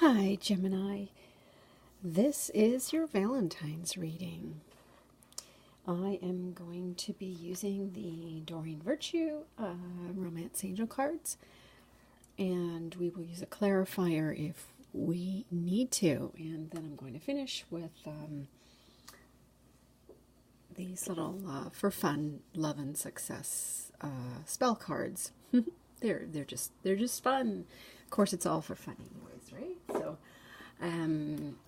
Hi, Gemini. This is your Valentine's reading. I am going to be using the Doreen Virtue Romance Angel cards, and we will use a clarifier if we need to. And then I'm going to finish with these little for fun love and success spell cards. they're just fun. Of course, it's all for fun anyways, right? So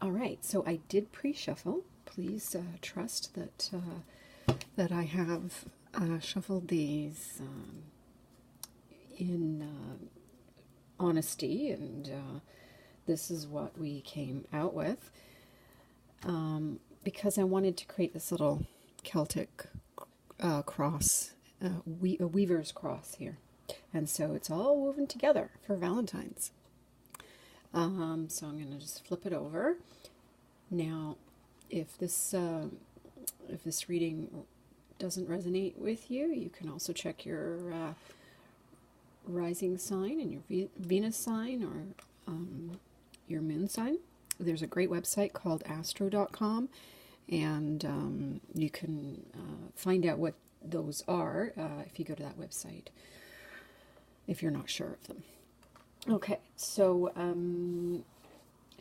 all right, so I did pre-shuffle. Please trust that I have shuffled these in honesty, and this is what we came out with, because I wanted to create this little Celtic cross, a weaver's cross here, and so it's all woven together for Valentine's. So I'm going to just flip it over. Now, if this reading doesn't resonate with you, you can also check your rising sign and your Venus sign, or your moon sign. There's a great website called astro.com, and you can find out what those are if you go to that website, if you're not sure of them. Okay, so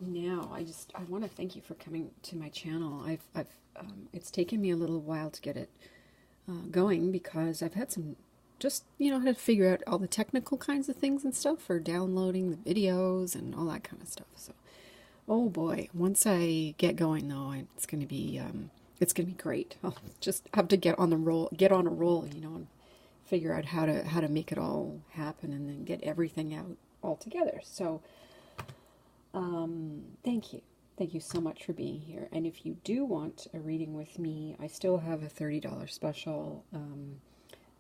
now I want to thank you for coming to my channel. It's taken me a little while to get it going, because I've had some had to figure out all the technical kinds of things and stuff for downloading the videos and all that kind of stuff. So, oh boy, once I get going though, it's going to be great. I'll just have to get on a roll, and figure out how to make it all happen, and then get everything out all together. So thank you so much for being here. And if you do want a reading with me, I still have a $30 special.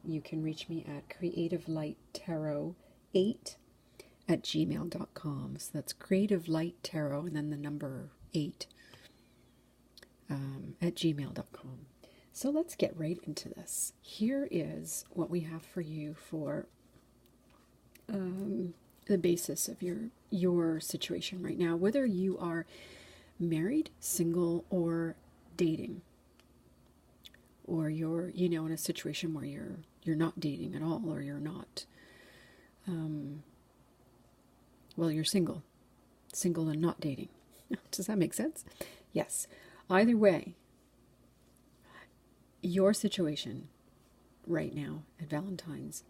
You can reach me at creativelight8@gmail.com. So that's creativelight8 and then the number 8 at gmail.com. So let's get right into this. Here is what we have for you for the basis of your situation right now, whether you are married, single, or dating, or you're in a situation where you're not dating at all, or you're not you're single and not dating. Does that make sense? Yes. Either way, your situation right now at Valentine's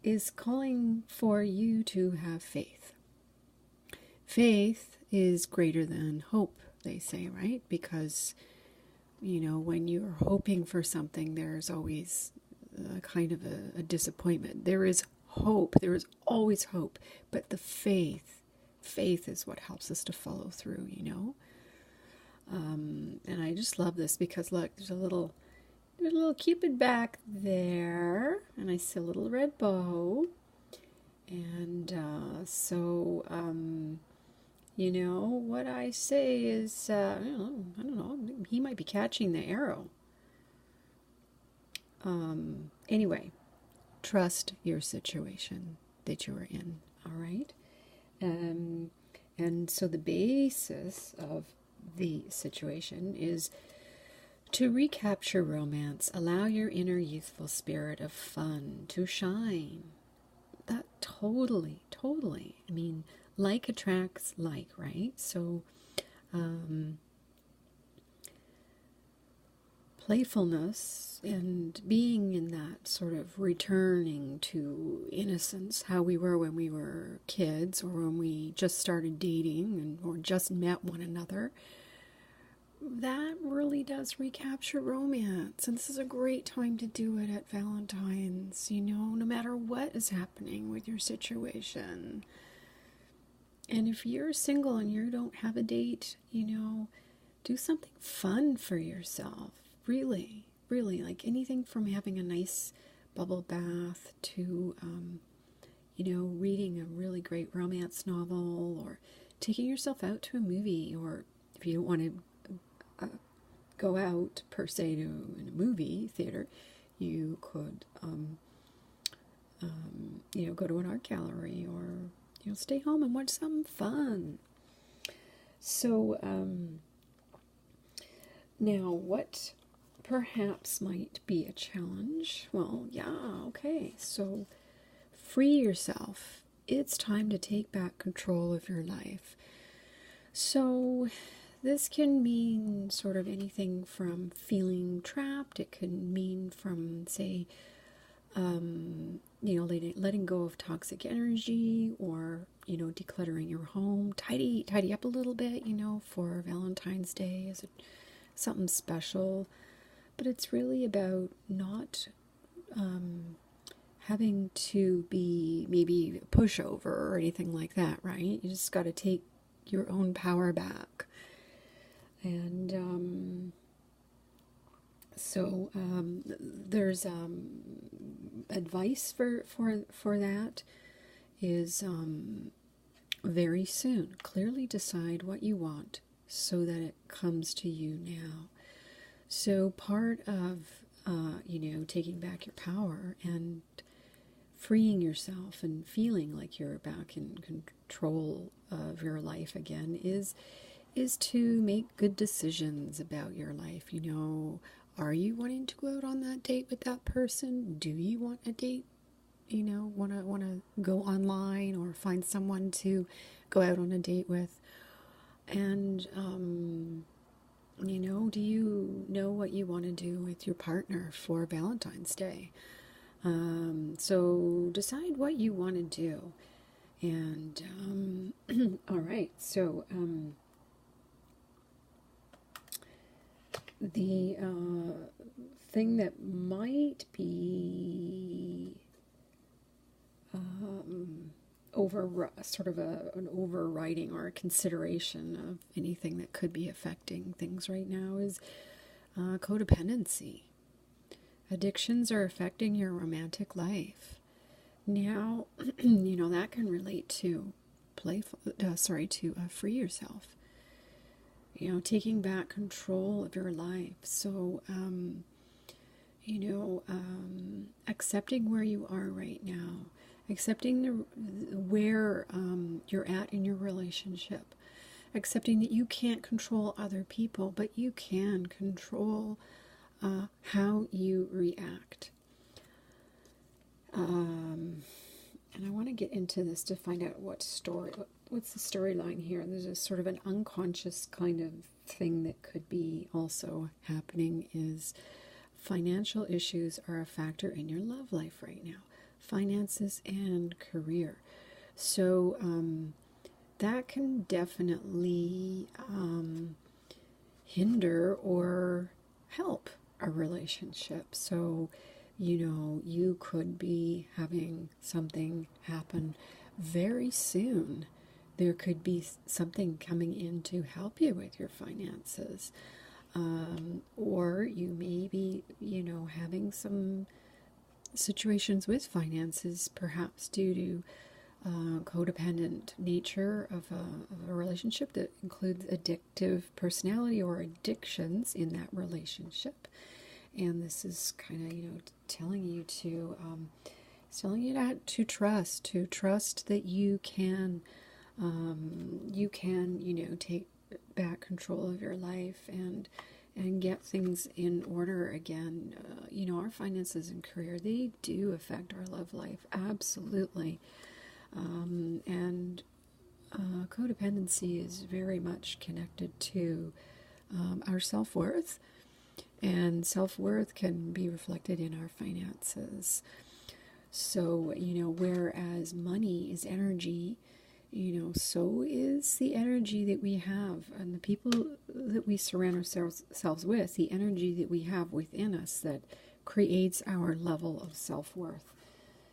is calling for you to have faith. Faith is greater than hope, they say, right? Because, when you're hoping for something, there's always kind of a disappointment. There is hope. There is always hope. But the faith is what helps us to follow through, And I just love this because, look, there's a little Cupid back there, and I see a little red bow, and what I say is, I don't know, he might be catching the arrow. Anyway, trust your situation that you are in, all right? And so the basis of the situation is to recapture romance. Allow your inner youthful spirit of fun to shine. That totally. I mean, like attracts like, right? So, playfulness and being in that sort of returning to innocence, how we were when we were kids, or when we just started dating or just met one another, that really does recapture romance. And this is a great time to do it at Valentine's, no matter what is happening with your situation. And if you're single and you don't have a date, do something fun for yourself. Really, like anything from having a nice bubble bath to, reading a really great romance novel, or taking yourself out to a movie, or if you don't want to go out per se to a movie theater, you could go to an art gallery, or stay home and watch something fun. So, now what perhaps might be a challenge? Well, yeah, okay. So, free yourself. It's time to take back control of your life. So, this can mean sort of anything from feeling trapped. It can mean from, say, letting go of toxic energy, or, decluttering your home, tidy up a little bit, for Valentine's Day as something special. But it's really about not having to be maybe a pushover or anything like that, right? You just got to take your own power back. And so there's advice for that is very soon. Clearly decide what you want so that it comes to you now. So part of taking back your power and freeing yourself and feeling like you're back in control of your life again is to make good decisions about your life. Are you wanting to go out on that date with that person? Do you want a date? Want to go online or find someone to go out on a date with? And do you know what you want to do with your partner for Valentine's Day? So decide what you want to do. And all right, so the thing that might be sort of an overriding or a consideration of anything that could be affecting things right now is codependency. Addictions are affecting your romantic life. Now, that can relate to free yourself. Taking back control of your life. So, accepting where you are right now, accepting where you're at in your relationship, accepting that you can't control other people, but you can control how you react. And I want to get into this to find out what's the storyline here. There's a sort of an unconscious kind of thing that could be also happening is financial issues are a factor in your love life right now. Finances and career. So that can definitely hinder or help a relationship. So, you could be having something happen very soon. There could be something coming in to help you with your finances. Or you may be, having some situations with finances, perhaps due to codependent nature of a relationship that includes addictive personality or addictions in that relationship. And this is kind of, telling you to trust that you can, take back control of your life and get things in order again. Our finances and career, they do affect our love life, absolutely. And codependency is very much connected to our self-worth. And self-worth can be reflected in our finances. So, whereas money is energy, so is the energy that we have and the people that we surround ourselves with, the energy that we have within us that creates our level of self-worth,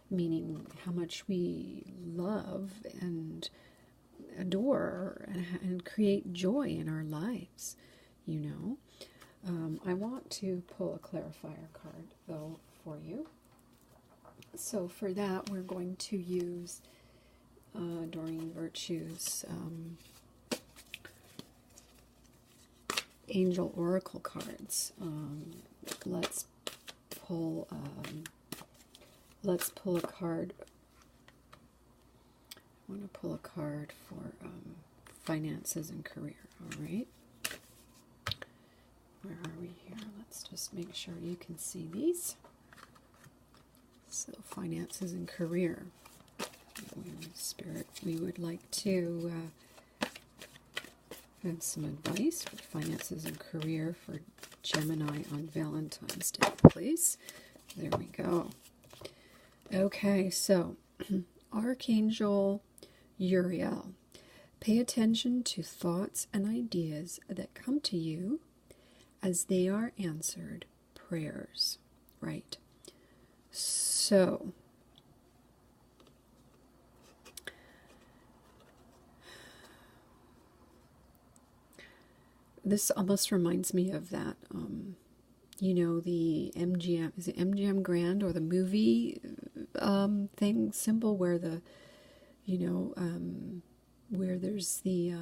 meaning how much we love and adore and create joy in our lives, I want to pull a clarifier card, though, for you. So for that, we're going to use Doreen Virtue's Angel Oracle cards. Let's pull a card want to pull a card for finances and career. All right. Where are we here? Let's just make sure you can see these. So finances and career. Spirit, we would like to have some advice for finances and career for Gemini on Valentine's Day, please. There we go. Okay, so Archangel Uriel. Pay attention to thoughts and ideas that come to you as they are answered prayers. Right. So, this almost reminds me of that, you know, the MGM, is it MGM Grand or the movie thing, symbol where the, you know, where there's the,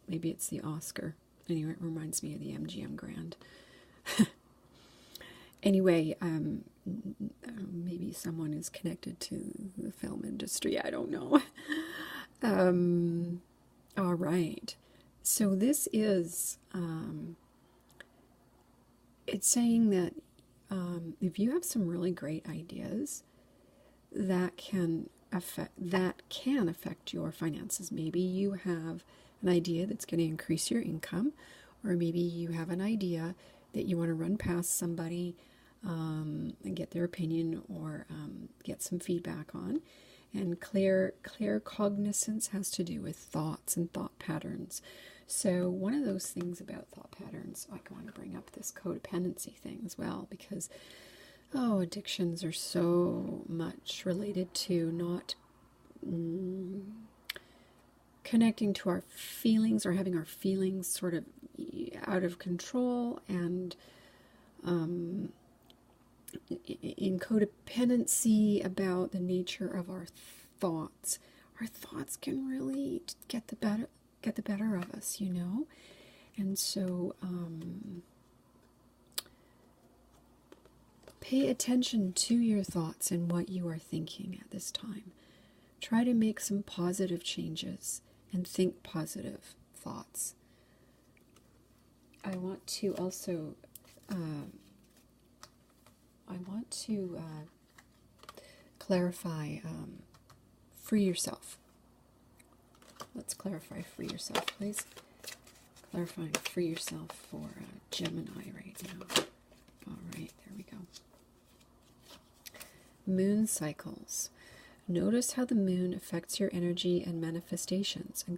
maybe it's the Oscar. Anyway, it reminds me of the MGM Grand. Anyway, maybe someone is connected to the film industry. I don't know. All right. So this is, it's saying that if you have some really great ideas that can affect your finances. Maybe you have an idea that's going to increase your income, or maybe you have an idea that you want to run past somebody and get their opinion, or get some feedback on. And clear cognizance has to do with thoughts and thought patterns. So one of those things about thought patterns, I want to bring up this codependency thing as well, because addictions are so much related to not connecting to our feelings, or having our feelings sort of out of control, and in codependency about the nature of our thoughts. Our thoughts can really get the better of us, you know? And so pay attention to your thoughts and what you are thinking at this time. Try to make some positive changes and think positive thoughts. I want to also clarify free yourself. Let's clarify free yourself, please. Clarifying free yourself for Gemini right now. All right, there we go. Moon cycles. Notice how the moon affects your energy and manifestations, and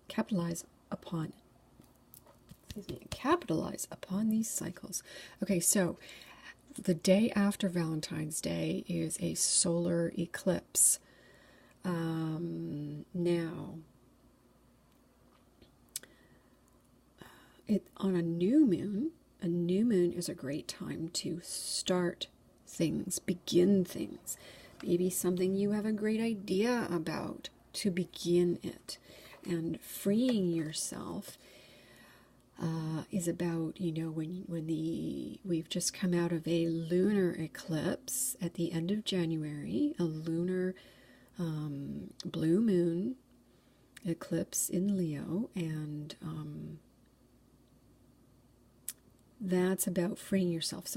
capitalize upon these cycles. Okay, so the day after Valentine's Day is a solar eclipse. Now, on a new moon is a great time to start things, begin things. Maybe something you have a great idea about, to begin it. And freeing yourself is about, you know, when we've just come out of a lunar eclipse at the end of January, a lunar blue moon eclipse in Leo, and that's about freeing yourself.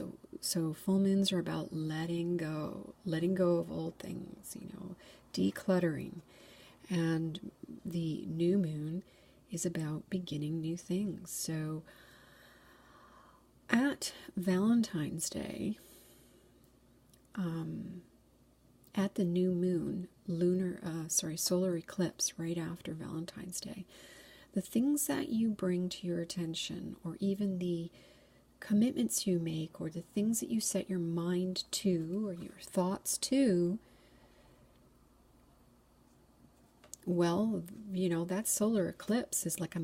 So full moons are about letting go of old things, you know, decluttering. And the new moon is about beginning new things. So at Valentine's Day, at the new moon, solar eclipse right after Valentine's Day, the things that you bring to your attention, or even the commitments you make, or the things that you set your mind to, or your thoughts to, well, you know, that solar eclipse is like a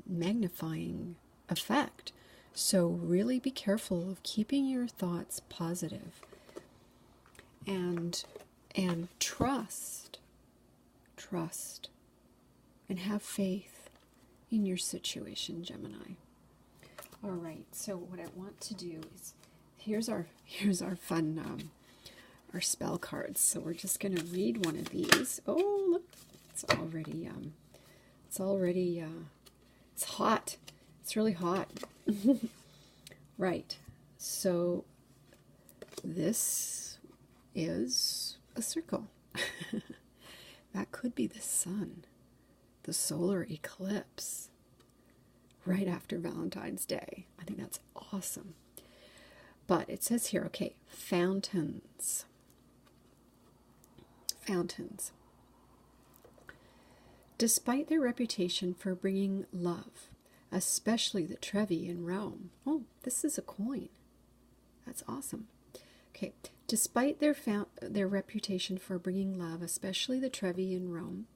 magnifying effect. So really be careful of keeping your thoughts positive, and trust, and have faith in your situation, Gemini. All right, so what I want to do is, here's our fun our spell cards. So we're just going to read one of these. Oh, look, it's already it's hot. It's really hot. Right. So this is a circle. That could be the sun, the solar eclipse, right after Valentine's Day. I think that's awesome. But it says here, okay, fountains. Fountains. Despite their reputation for bringing love, especially the Trevi in Rome. Oh, this is a coin. That's awesome. Okay, despite their reputation for bringing love, especially the Trevi in Rome,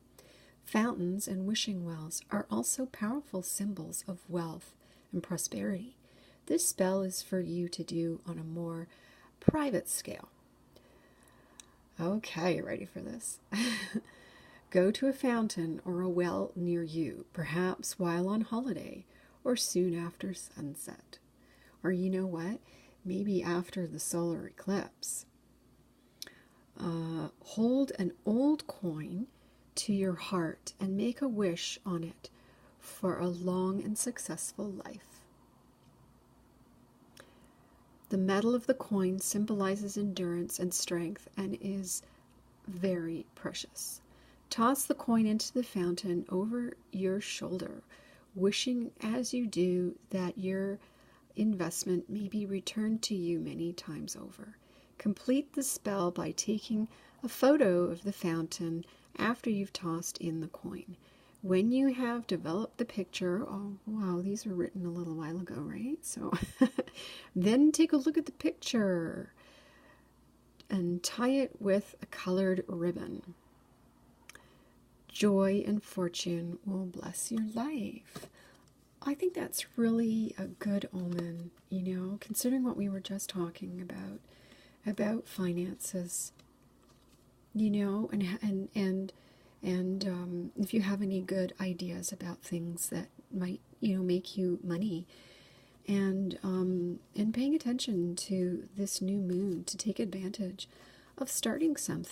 fountains and wishing wells are also powerful symbols of wealth and prosperity. This spell is for you to do on a more private scale. Okay, you ready for this? Go to a fountain or a well near you, perhaps while on holiday or soon after sunset. Or you know what? Maybe after the solar eclipse. Hold an old coin to your heart and make a wish on it for a long and successful life. The metal of the coin symbolizes endurance and strength and is very precious. Toss the coin into the fountain over your shoulder, wishing as you do that your investment may be returned to you many times over. Complete the spell by taking a photo of the fountain after you've tossed in the coin. When you have developed the picture, oh wow, these were written a little while ago, right? So then take a look at the picture and tie it with a colored ribbon. Joy and fortune will bless your life. I think that's really a good omen, you know, considering what we were just talking about finances, you know, and if you have any good ideas about things that might, you know, make you money, and paying attention to this new moon to take advantage of starting something.